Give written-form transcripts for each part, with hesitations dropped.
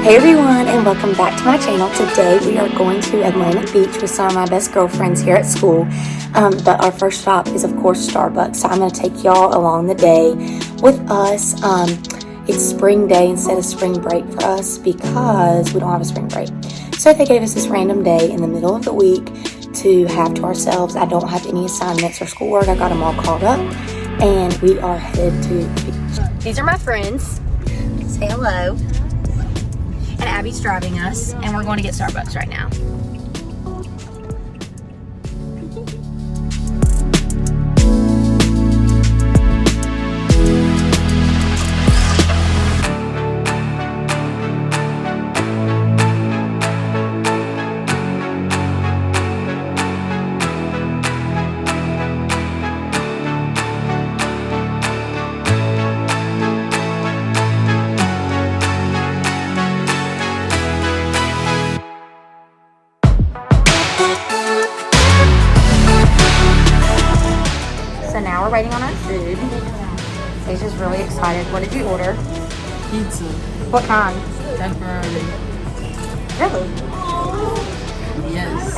Hey everyone, and welcome back to my channel. Today we are going to Atlantic Beach with some of my best girlfriends here at school. But our first stop is of course Starbucks. So I'm going to take y'all along the day with us. It's spring day instead of spring break for us because we don't have a spring break. So they gave us this random day in the middle of the week to have to ourselves. I don't have any assignments or schoolwork. I got them all caught up and we are headed to the beach. These are my friends. Say hello. And Abby's driving us, and we're going to get Starbucks right now. So now we're waiting on our food. Asia's really excited. What did you order? Pizza. What kind? Pepperoni. Really? Yes.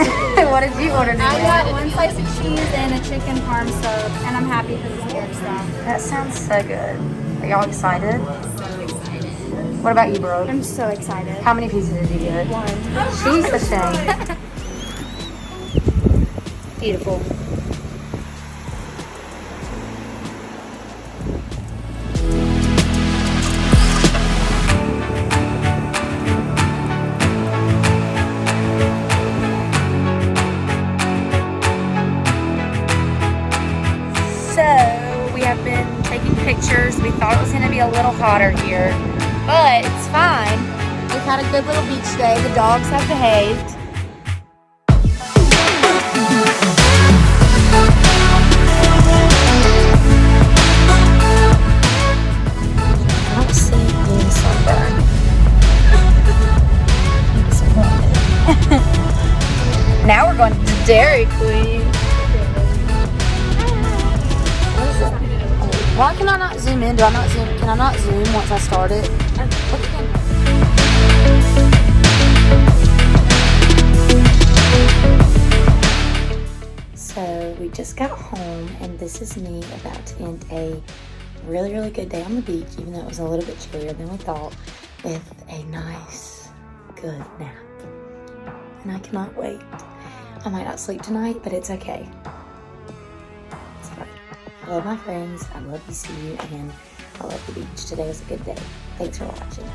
What did you order? I got one slice of cheese and a chicken parm sub, and I'm happy because it's good stuff. That sounds so good. Are y'all excited? So excited. What about you, Brooke? I'm so excited. How many pieces did you get? One. She's ashamed. Beautiful. So we have been taking pictures. We thought it was going to be a little hotter here, but it's fine. We've had a good little beach day. The dogs have behaved. I don't see any sunburn. Now we're going to Dairy Queen. Why can I not zoom in? Do I not zoom? Can I not zoom once I start it? So we just got home and this is me about to end a really good day on the beach, even though it was a little bit chillier than we thought, with a nice, good nap. And I cannot wait. I might not sleep tonight, but it's okay. It's fine. I love my friends, I love to see you, and I love the beach. Today was a good day. Thanks for watching.